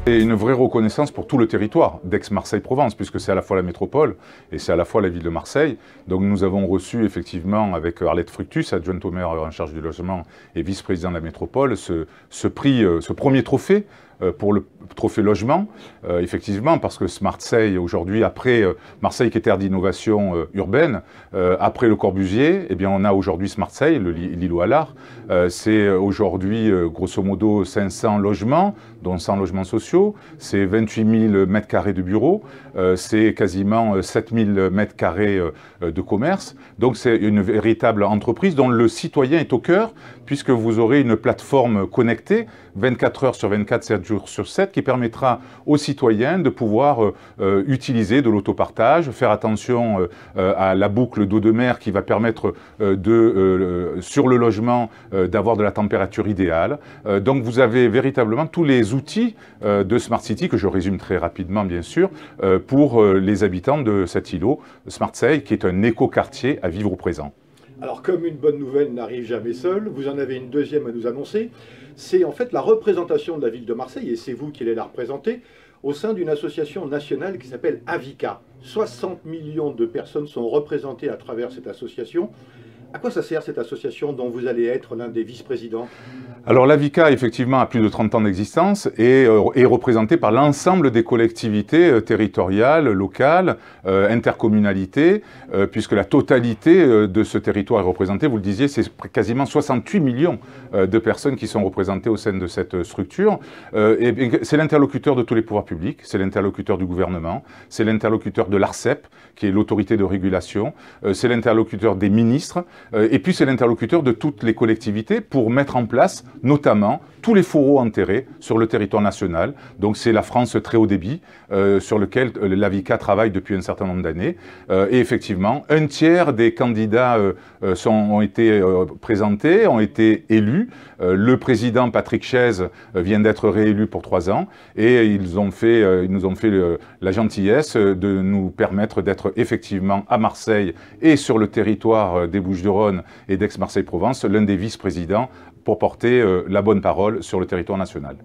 Et une vraie reconnaissance pour tout le territoire d'Aix-Marseille-Provence, puisque c'est à la fois la métropole et c'est à la fois la ville de Marseille. Donc nous avons reçu effectivement avec Arlette Fructus, adjointe au maire en charge du logement et vice-président de la métropole, ce prix, ce premier trophée pour le trophée logement, effectivement, parce que Marseille, aujourd'hui, après Marseille qui est terre d'innovation urbaine, après Le Corbusier, eh bien, on a aujourd'hui Marseille, l'îlot à l'art. C'est aujourd'hui, grosso modo, 500 logements, dont 100 logements sociaux. C'est 28 000 mètres carrés de bureaux. C'est quasiment 7 000 mètres carrés de commerce. Donc, c'est une véritable entreprise dont le citoyen est au cœur, puisque vous aurez une plateforme connectée, 24 heures sur 24, 7 jours sur 7, qui permettra aux citoyens de pouvoir utiliser de l'autopartage, faire attention à la boucle d'eau de mer qui va permettre sur le logement d'avoir de la température idéale. Donc vous avez véritablement tous les outils de Smart City, que je résume très rapidement bien sûr, pour les habitants de cet îlot, Marseille, qui est un écoquartier à vivre au présent. Alors, comme une bonne nouvelle n'arrive jamais seule, vous en avez une deuxième à nous annoncer. C'est en fait la représentation de la ville de Marseille, et c'est vous qui allez la représenter, au sein d'une association nationale qui s'appelle Avica. 60 millions de personnes sont représentées à travers cette association. À quoi ça sert cette association dont vous allez être l'un des vice-présidents? Alors l'Avica, effectivement, a plus de 30 ans d'existence et est représentée par l'ensemble des collectivités territoriales, locales, intercommunalités, puisque la totalité de ce territoire est représentée. Vous le disiez, c'est quasiment 68 millions de personnes qui sont représentées au sein de cette structure. C'est l'interlocuteur de tous les pouvoirs publics, c'est l'interlocuteur du gouvernement, c'est l'interlocuteur de l'ARCEP, qui est l'autorité de régulation, c'est l'interlocuteur des ministres, et puis c'est l'interlocuteur de toutes les collectivités pour mettre en place notamment tous les fourreaux enterrés sur le territoire national. Donc c'est la France très haut débit sur lequel l'Avica travaille depuis un certain nombre d'années. Et effectivement, un tiers des candidats ont été présentés, ont été élus. Le président Patrick Chaise vient d'être réélu pour 3 ans et ils nous ont fait la gentillesse de nous permettre d'être effectivement à Marseille et sur le territoire des Bouches-du-Rhône et d'Aix-Marseille-Provence l'un des vice-présidents pour porter la bonne parole sur le territoire national.